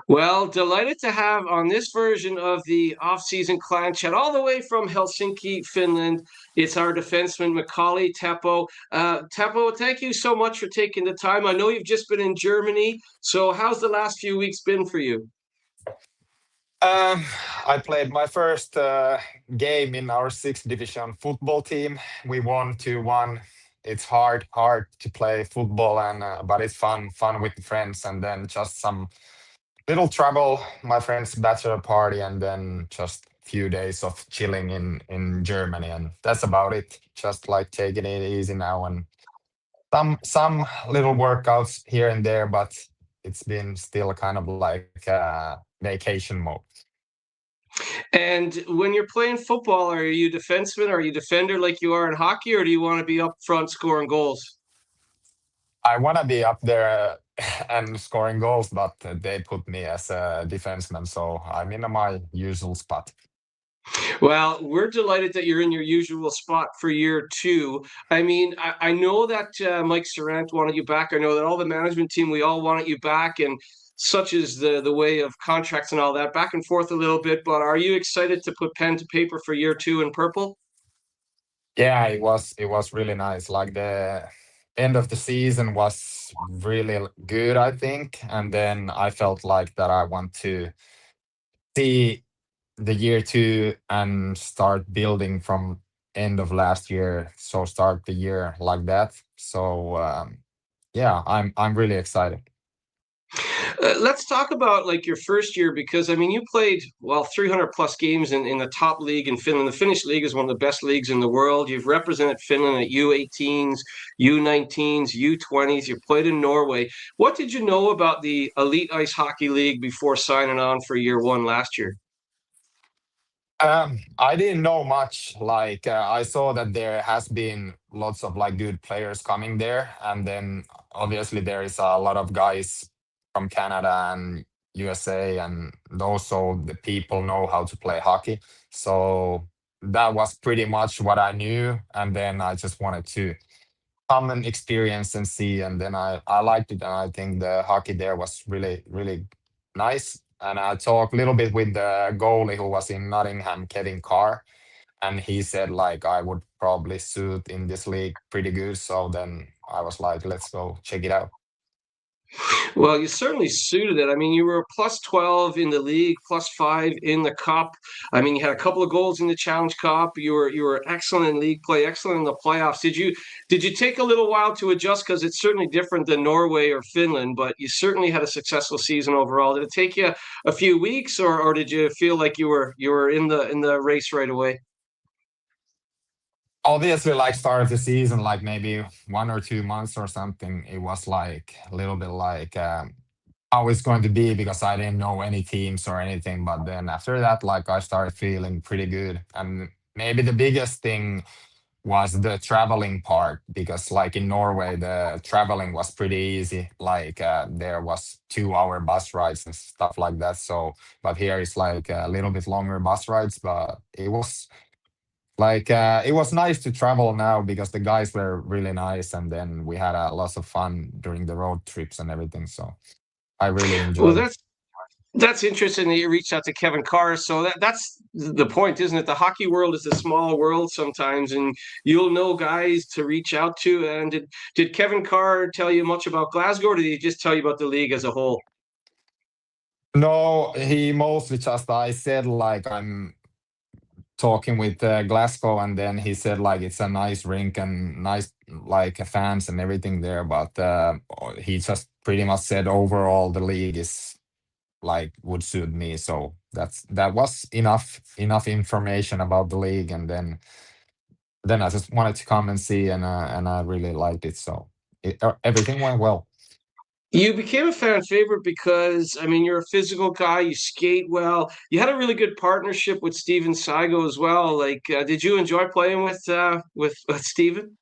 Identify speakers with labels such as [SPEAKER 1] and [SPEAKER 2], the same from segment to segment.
[SPEAKER 1] Well, delighted to have on this version of the off-season clan chat all the way from Helsinki, Finland. It's our defenseman, Miihkali Teppo. Teppo, thank you so much for taking the time. I know you've just been in Germany, so how's the last few weeks been for you?
[SPEAKER 2] Um, I played my first game in our sixth division football team. We won 2-1. It's hard to play football, and but it's fun with the friends. And then just some little trouble, my friend's bachelor party, and then just few days of chilling in Germany, and that's about it. Just like taking it easy now, and some little workouts here and there, but it's been still kind of like vacation mode.
[SPEAKER 1] And when you're playing football, are you defenseman? Are you defender like you are in hockey, or do you want to be up front scoring goals?
[SPEAKER 2] I want to be up there and scoring goals, but they put me as a defenseman, so I'm in my usual spot.
[SPEAKER 1] Well, we're delighted that you're in your usual spot for year two. I know that Mike Sarant wanted you back. I know that all the management team, we all wanted you back, and such is the way of contracts and all that, back and forth a little bit. But are you excited to put pen to paper for year two in purple?
[SPEAKER 2] Yeah, it was really nice. Like the end of the season was really good, I think, and then I felt like that I want to see the year two and start building from end of last year. So start the year like that. So yeah, I'm really excited.
[SPEAKER 1] Let's talk about like your first year because you played 300 plus games in the top league in Finland. The Finnish league is one of the best leagues in the world. You've represented Finland at U18s, U19s, U20s. You played in Norway. What did you know about the Elite Ice Hockey League before signing on for year one last year?
[SPEAKER 2] I didn't know much. Like I saw that there has been lots of like good players coming there, and then obviously there is a lot of guys from Canada and USA, and also the people know how to play hockey. So that was pretty much what I knew, and then I just wanted to come and experience and see, and then I liked it, and I think the hockey there was really nice. And I talked a little bit with the goalie who was in Nottingham, Kevin Carr, and he said like I would probably suit in this league pretty good. So then I was like, let's go check it out.
[SPEAKER 1] Well, you certainly suited it. You were plus 12 in the league, plus five in the cup. You had a couple of goals in the Challenge Cup. You were excellent in league play, excellent in the playoffs. Did you take a little while to adjust because it's certainly different than Norway or Finland, but you certainly had a successful season overall. Did it take you a few weeks, or did you feel like you were in the race right away?
[SPEAKER 2] Obviously, like start of the season, like maybe 1 or 2 months or something, it was like a little bit like how it's going to be because I didn't know any teams or anything. But then after that, like I started feeling pretty good. And maybe the biggest thing was the traveling part because like in Norway, the traveling was pretty easy. Like there was 2 hour bus rides and stuff like that. So, but here it's like a little bit longer bus rides, but it was nice to travel now because the guys were really nice, and then we had a lots of fun during the road trips and everything. So I really
[SPEAKER 1] Well,
[SPEAKER 2] enjoyed it.
[SPEAKER 1] that's interesting that you reached out to Kevin Carr. So that's the point, isn't it? The hockey world is a small world sometimes, and you'll know guys to reach out to. And did Kevin Carr tell you much about Glasgow, or did he just tell you about the league as a whole?
[SPEAKER 2] No, he mostly just I said like I'm talking with Glasgow, and then he said like it's a nice rink and nice like fans and everything there. But he just pretty much said overall the league is like would suit me. So that was enough information about the league, and then I just wanted to come and see, and I really liked it. So everything went well.
[SPEAKER 1] You became a fan favorite because you're a physical guy. You skate well. You had a really good partnership with Steven Saigo as well. Like, did you enjoy playing with Steven?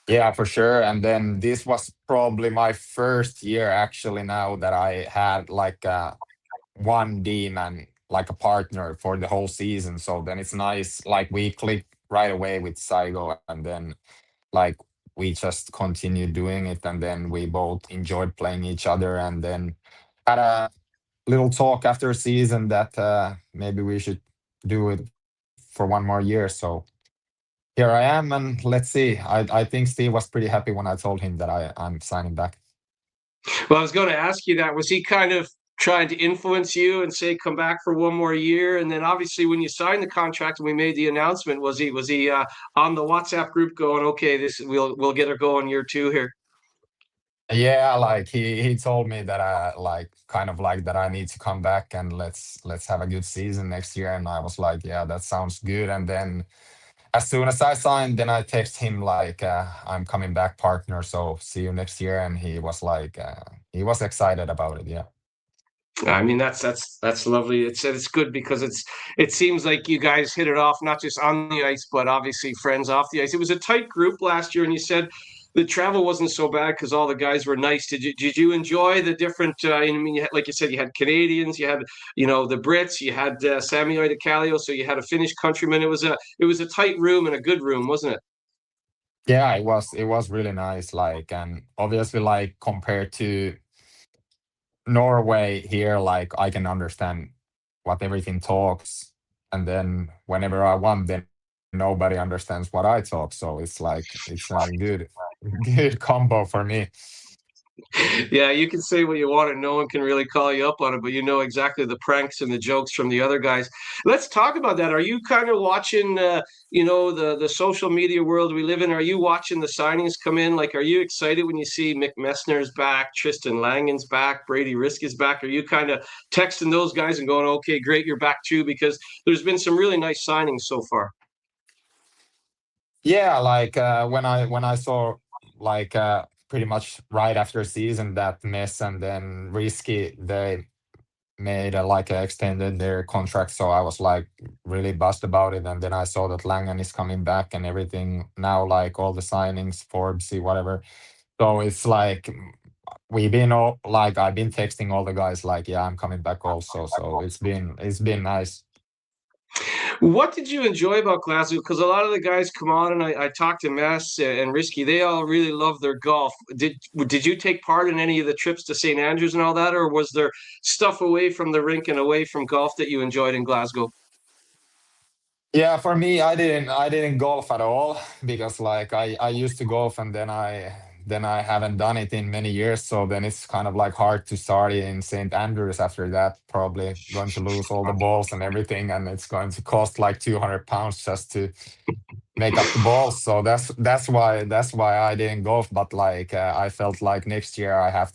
[SPEAKER 2] Yeah, for sure. And then this was probably my first year actually now that I had like one demon like a partner for the whole season. So then it's nice. Like we clicked right away with Saigo, and then like we just continued doing it, and then we both enjoyed playing each other, and then had a little talk after a season that maybe we should do it for one more year. So here I am, and let's see. I think Steve was pretty happy when I told him that I'm signing back.
[SPEAKER 1] Well, I was going to ask you that. Was he kind of trying to influence you and say come back for one more year? And then obviously when you signed the contract and we made the announcement, was he on the WhatsApp group going, okay, this we'll get her going year two here?
[SPEAKER 2] Yeah, like he told me that I like kind of like that I need to come back and let's have a good season next year. And I was like, yeah, that sounds good. And then as soon as I signed, then I text him like I'm coming back, partner. So see you next year. And he was like he was excited about it. Yeah.
[SPEAKER 1] I mean, that's lovely. It's good because it seems like you guys hit it off not just on the ice, but obviously friends off the ice. It was a tight group last year, and you said the travel wasn't so bad because all the guys were nice. Did you enjoy the different? I mean, like you said, you had Canadians, you had the Brits, you had Samuel DeCalio, so you had a Finnish countryman. It was a tight room and a good room, wasn't it?
[SPEAKER 2] Yeah, it was really nice. Like, and obviously like compared to Norway here, like I can understand what everything talks, and then whenever I want, then nobody understands what I talk. So it's like it's a good good combo for me.
[SPEAKER 1] Yeah, you can say what you want and no one can really call you up on it, but you know exactly the pranks and the jokes from the other guys. Let's talk about that. Are you kind of watching, the social media world we live in? Are you watching the signings come in? Like, are you excited when you see Mick Messner's back, Tristan Langen's back, Brady Risk is back? Are you kind of texting those guys and going, okay, great, you're back too? Because there's been some really nice signings so far.
[SPEAKER 2] Yeah, like when I saw like pretty much right after season that mess and then risky they made like extended their contract, so I was like really buzzed about it. And then I saw that Langen is coming back and everything now, like all the signings, Forbes, whatever. So it's like we've been all like I've been texting all the guys like, yeah, I'm coming back also. So it's been nice.
[SPEAKER 1] What did you enjoy about Glasgow? Because a lot of the guys come on, and I talked to Mess and Risky. They all really love their golf. Did you take part in any of the trips to St. Andrews and all that, or was there stuff away from the rink and away from golf that you enjoyed in Glasgow?
[SPEAKER 2] Yeah, for me, I didn't golf at all because like I used to golf and then I haven't done it in many years. So then it's kind of like hard to start in St. Andrews after that. Probably going to lose all the balls and everything, and it's going to cost like 200 pounds just to make up the balls. So that's why I didn't golf. But like I felt like next year I have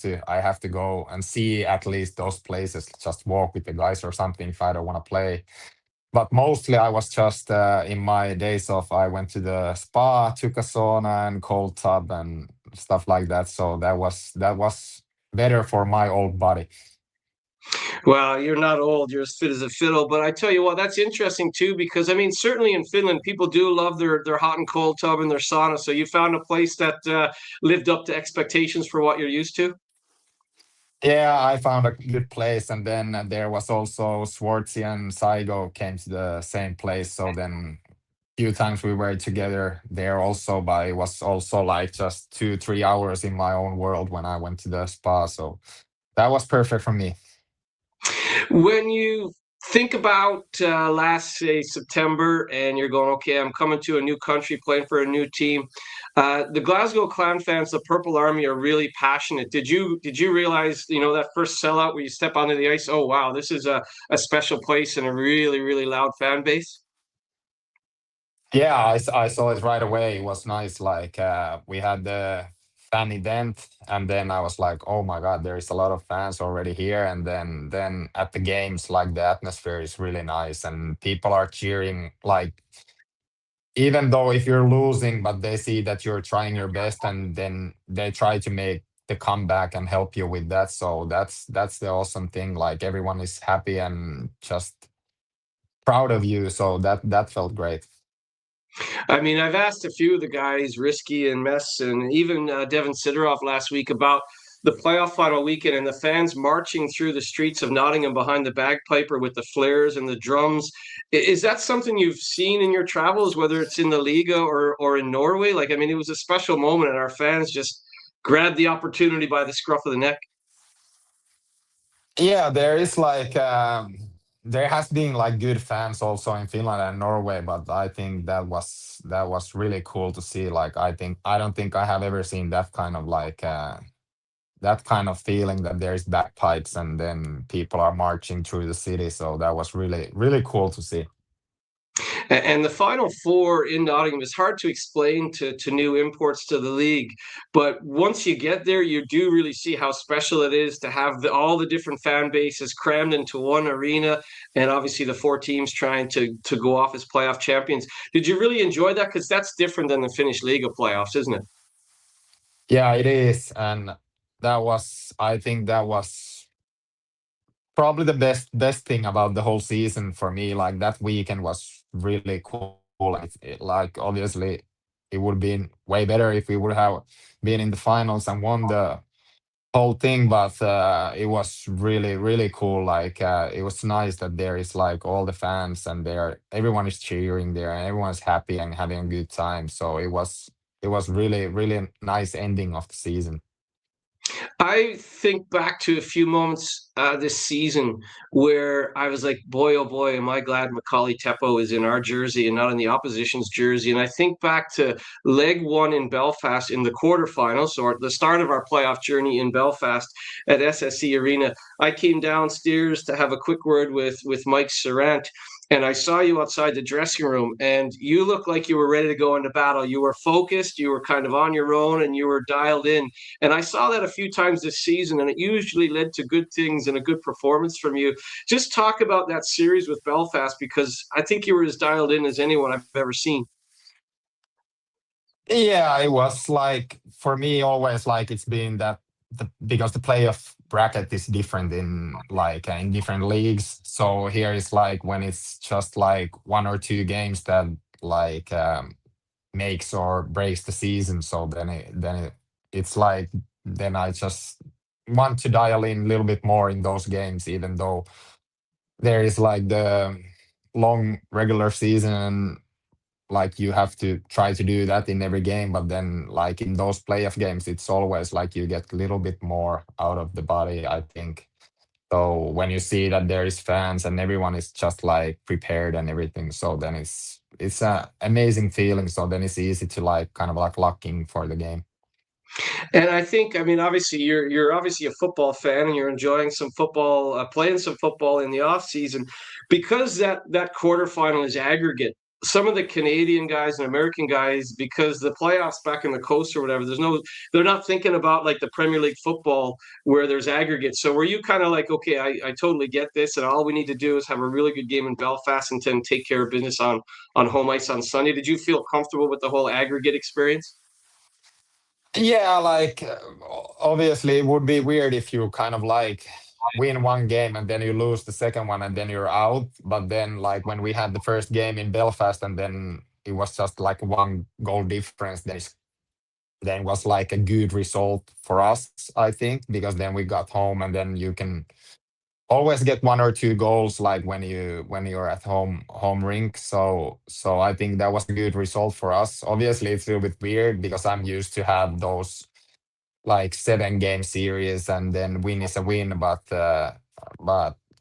[SPEAKER 2] to go and see at least those places, just walk with the guys or something if I don't want to play. But mostly I was just in my days off. I went to the spa, took a sauna and cold tub and stuff like that. So that was better for my old body.
[SPEAKER 1] Well, you're not old. You're as fit as a fiddle. But I tell you what, that's interesting too, because I mean, certainly in Finland, people do love their hot and cold tub and their sauna. So you found a place that lived up to expectations for what you're used to.
[SPEAKER 2] Yeah, I found a good place, and then there was also Swartzy and Saigo came to the same place. So then few times we were together there also, but it was also like just 2 3 hours in my own world when I went to the spa. So that was perfect for me.
[SPEAKER 1] When you think about last, say, September, and you're going, okay, I'm coming to a new country, playing for a new team. The Glasgow Clan fans, the Purple Army, are really passionate. Did you realize, that first sellout where you step onto the ice? Oh, wow, this is a special place and a really, really loud fan base.
[SPEAKER 2] Yeah, I saw it right away. It was nice. Like we had the fan event, and then I was like, "Oh my God, there is a lot of fans already here." And then at the games, like the atmosphere is really nice, and people are cheering. Like even though if you're losing, but they see that you're trying your best, and then they try to make the comeback and help you with that. So that's the awesome thing. Like everyone is happy and just proud of you. So that felt great.
[SPEAKER 1] I mean, I've asked a few of the guys, Risky and Mess, and even Devin Sidoroff last week about the playoff final weekend and the fans marching through the streets of Nottingham behind the bagpiper with the flares and the drums. Is that something you've seen in your travels, whether it's in the Liga or in Norway? Like, I mean, it was a special moment, and our fans just grabbed the opportunity by the scruff of the neck.
[SPEAKER 2] Yeah, there is like there has been like good fans also in Finland and Norway, but I think that was really cool to see. Like I don't think I have ever seen that kind of like that kind of feeling that there's bagpipes and then people are marching through the city. So that was really cool to see.
[SPEAKER 1] And the Final Four in Nottingham is hard to explain to new imports to the league. But once you get there, you do really see how special it is to have all the different fan bases crammed into one arena, and obviously the four teams trying to go off as playoff champions. Did you really enjoy that? Because that's different than the Finnish League of playoffs, isn't it?
[SPEAKER 2] Yeah, it is, and I think that was probably the best thing about the whole season for me. Like that weekend was really cool. Like obviously it would have been way better if we would have been in the finals and won the whole thing, but it was really cool. Like it was nice that there is like all the fans and there everyone is cheering there and everyone's happy and having a good time. So it was really nice ending of the season.
[SPEAKER 1] I think back to a few moments this season where I was like, boy, oh boy, am I glad Miihkali Teppo is in our jersey and not in the opposition's jersey. And I think back to leg one in Belfast in the quarterfinals, so at the start of our playoff journey in Belfast at SSE Arena. I came downstairs to have a quick word with Mike Surrant, and I saw you outside the dressing room, and you looked like you were ready to go into battle. You were focused, you were kind of on your own, and you were dialed in. And I saw that a few times this season, and it usually led to good things and a good performance from you. Just talk about that series with Belfast, because I think you were as dialed in as anyone I've ever seen.
[SPEAKER 2] Yeah, it was like for me always like it's been that because the playoff bracket is different in like in different leagues. So here is like when it's just like one or two games that like makes or breaks the season. So it's like then I just want to dial in a little bit more in those games, even though there is like the long regular season, like you have to try to do that in every game, but then like in those playoff games it's always like you get a little bit more out of the body, I think. So when you see that there is fans and everyone is just like prepared and everything, so then it's a amazing feeling. So then it's easy to like kind of like locking for the game.
[SPEAKER 1] And I think, I mean, obviously you're obviously a football fan and you're enjoying some football, playing some football in the off season, because that quarterfinal is aggregate. Some of the Canadian guys and American guys, because the playoffs back in the coast or whatever, they're not thinking about like the Premier League football where there's aggregate. So were you kind of like, okay, I totally get this, and all we need to do is have a really good game in Belfast and then take care of business on home ice on Sunday? Did you feel comfortable with the whole aggregate experience?
[SPEAKER 2] Yeah, like obviously it would be weird if you kind of like win one game and then you lose the second one and then you're out. But then like when we had the first game in Belfast and then it was just like one goal difference, then it was like a good result for us, I think, because then we got home and then you can always get one or two goals like when you're at home rink. So I think that was a good result for us. Obviously it's a little bit weird because I'm used to have those like 7 game series and then win is a win, but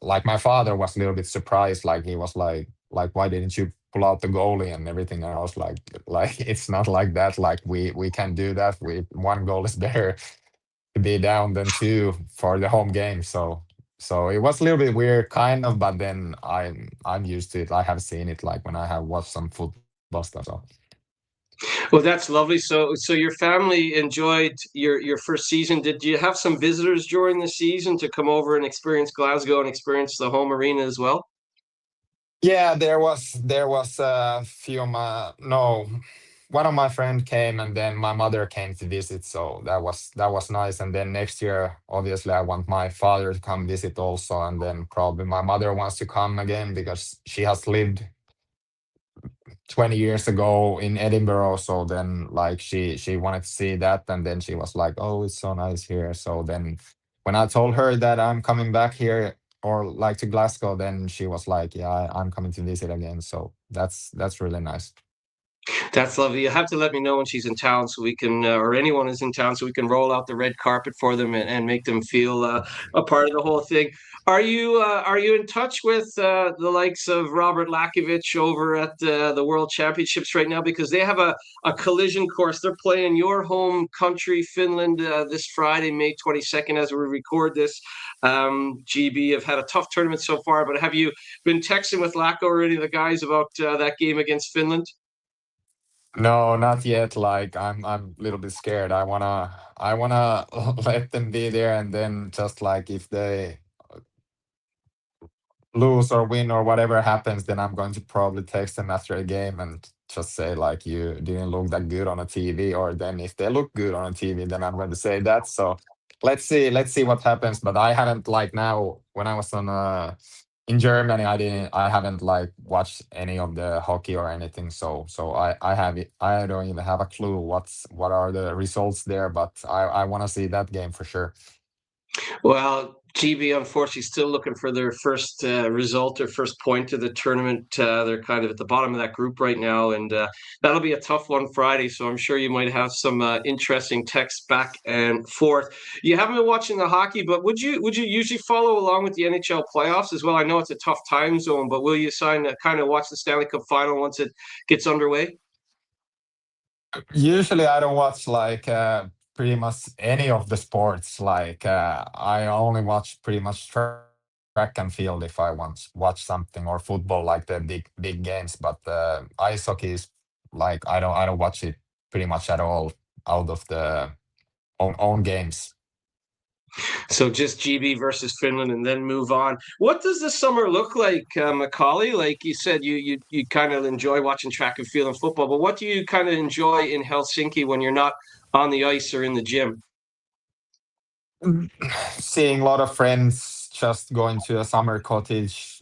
[SPEAKER 2] like my father was a little bit surprised, like he was like why didn't you pull out the goalie and everything, and I was like it's not like that, like we can do that, we one goal is better to be down than two for the home game. So it was a little bit weird kind of, but then I'm used to it. I have seen it like when I have watched some football stuff. So
[SPEAKER 1] Well, that's lovely. So your family enjoyed your first season. Did you have some visitors during the season to come over and experience Glasgow and experience the home arena as well?
[SPEAKER 2] yeah, there was a few of my no, one of my friend came and then my mother came to visit, so that was nice. And then next year obviously I want my father to come visit also, and then probably my mother wants to come again because she has lived 20 years ago in Edinburgh. So then like she wanted to see that, and then she was like, "Oh, it's so nice here." So then when I told her that I'm coming back here or like to Glasgow, then she was like, "Yeah, I'm coming to visit again." So that's really nice.
[SPEAKER 1] That's lovely. You have to let me know when she's in town so we can, or anyone is in town, so we can roll out the red carpet for them and make them feel a part of the whole thing. Are you in touch with the likes of Robert Lakovic over at the World Championships right now? Because they have a collision course. They're playing your home country, Finland, this Friday, May 22nd, as we record this. GB have had a tough tournament so far, but have you been texting with Lako or any of the guys about that game against Finland?
[SPEAKER 2] No, not yet. Like I'm a little bit scared. I wanna let them be there, and then just like if they lose or win or whatever happens, then I'm going to probably text them after a game and just say like you didn't look that good on a TV. Or then if they look good on a TV, then I'm going to say that. So let's see what happens. But I haven't like now when I was on in Germany, I haven't like watched any of the hockey or anything. So I don't even have a clue what are the results there. But I want to see that game for sure.
[SPEAKER 1] Well, GB unfortunately still looking for their first result or first point of the tournament. They're kind of at the bottom of that group right now, and that'll be a tough one Friday. So I'm sure you might have some interesting texts back and forth. You haven't been watching the hockey, but would you usually follow along with the NHL playoffs as well? I know it's a tough time zone, but will you sign kind of watch the Stanley Cup final once it gets underway?
[SPEAKER 2] Usually, I don't watch like pretty much any of the sports. Like I only watch pretty much track and field if I want to watch something, or football, like the big games. But ice hockey is like I don't watch it pretty much at all out of the own games.
[SPEAKER 1] So just GB versus Finland, and then move on. What does the summer look like, Macaulay? Like you said, you kind of enjoy watching track and field and football, but what do you kind of enjoy in Helsinki when you're not on the ice or in the gym?
[SPEAKER 2] Seeing a lot of friends, just going to a summer cottage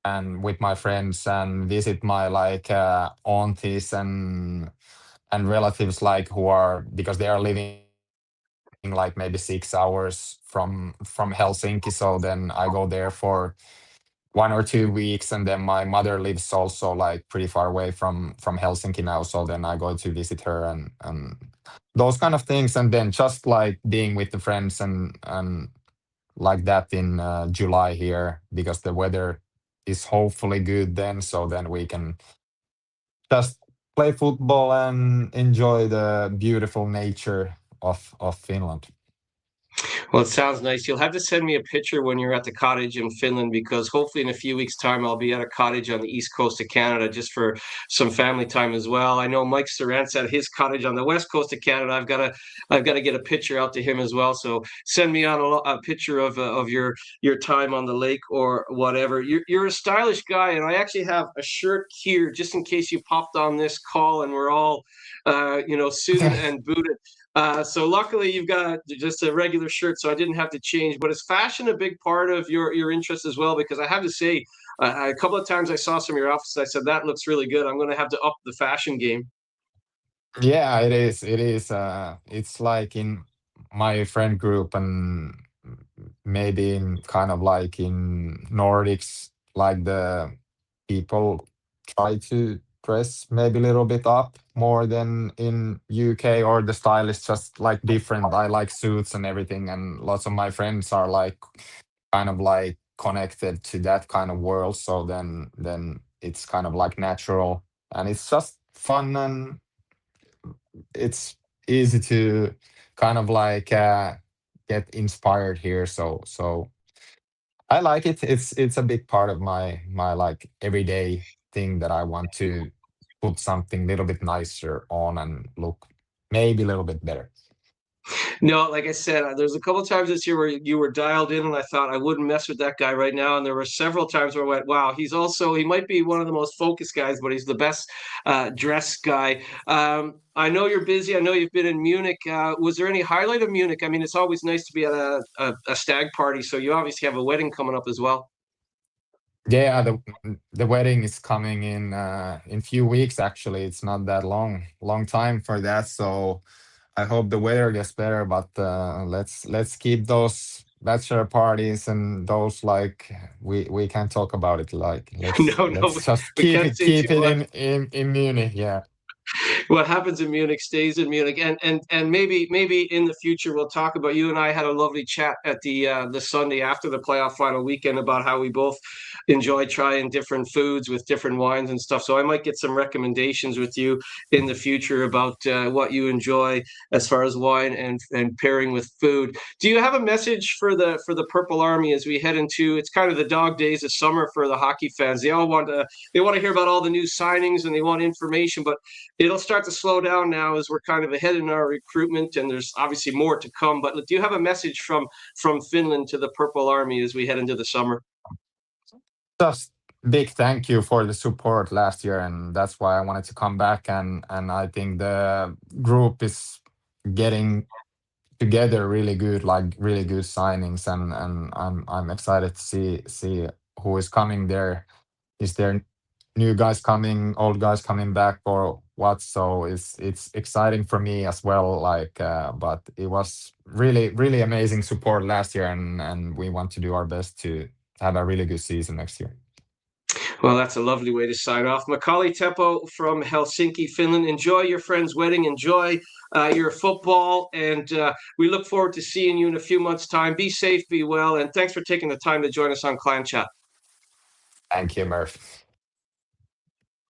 [SPEAKER 2] and with my friends and visit my like aunties and relatives like who are because they are living like maybe 6 hours from Helsinki. So then I go there for 1 or 2 weeks, and then my mother lives also like pretty far away from Helsinki now. So then I go to visit her and those kind of things, and then just like being with the friends and like that in July here because the weather is hopefully good then. So then we can just play football and enjoy the beautiful nature of Finland.
[SPEAKER 1] Well, it sounds nice. You'll have to send me a picture when you're at the cottage in Finland because hopefully in a few weeks' time I'll be at a cottage on the east coast of Canada just for some family time as well. I know Mike Sarant's at his cottage on the west coast of Canada. I've got to get a picture out to him as well. So send me on a picture of your time on the lake or whatever. You're a stylish guy, and I actually have a shirt here just in case you popped on this call and we're all suited and booted. So luckily you've got just a regular shirt, so I didn't have to change. But is fashion a big part of your interest as well? Because I have to say, a couple of times I saw some of your outfits, I said that looks really good. I'm going to have to up the fashion game.
[SPEAKER 2] Yeah, it is. It is. It's like in my friend group and maybe in kind of like in Nordics, like the people try to dress maybe a little bit up more than in UK, or the style is just like different. I like suits and everything, and lots of my friends are like kind of like connected to that kind of world. So then it's kind of like natural, and it's just fun, and it's easy to kind of like get inspired here. So I like it. It's a big part of my like everyday thing that I want to put something a little bit nicer on and look maybe a little bit better.
[SPEAKER 1] No, like I said, there's a couple of times this year where you were dialed in, and I thought I wouldn't mess with that guy right now. And there were several times where I went, "Wow, he might be one of the most focused guys, but he's the best dressed guy." I know you're busy. I know you've been in Munich. Was there any highlight of Munich? I mean, it's always nice to be at a stag party, so you obviously have a wedding coming up as well.
[SPEAKER 2] Yeah, the wedding is coming in few weeks actually. It's not that long time for that. So I hope the weather gets better, but let's keep those bachelor parties and those like we can talk about it. Like let's
[SPEAKER 1] No, no,
[SPEAKER 2] let's just
[SPEAKER 1] we
[SPEAKER 2] keep
[SPEAKER 1] can't
[SPEAKER 2] it
[SPEAKER 1] say too
[SPEAKER 2] keep it
[SPEAKER 1] much.
[SPEAKER 2] in Munich. Yeah.
[SPEAKER 1] what happens in Munich stays in Munich, and maybe in the future we'll talk about. You and I had a lovely chat at the Sunday after the playoff final weekend about how we both enjoy trying different foods with different wines and stuff. So I might get some recommendations with you in the future about what you enjoy as far as wine and pairing with food. Do you have a message for the Purple Army as we head into, it's kind of the dog days of summer for the hockey fans? They want to hear about all the new signings and they want information, but it'll start to slow down now as we're kind of ahead in our recruitment, and there's obviously more to come. But do you have a message from Finland to the Purple Army as we head into the summer?
[SPEAKER 2] Just big thank you for the support last year, and that's why I wanted to come back. And I think the group is getting together really good, like really good signings, and I'm excited to see who is coming there. Is there new guys coming, old guys coming back, or what? So it's exciting for me as well. Like, but it was really amazing support last year, and we want to do our best to have a really good season next year.
[SPEAKER 1] Well, that's a lovely way to sign off. Miihkali Teppo from Helsinki, Finland. Enjoy your friend's wedding. Enjoy your football. And we look forward to seeing you in a few months' time. Be safe, be well. And thanks for taking the time to join us on Clan Chat.
[SPEAKER 2] Thank you, Murph.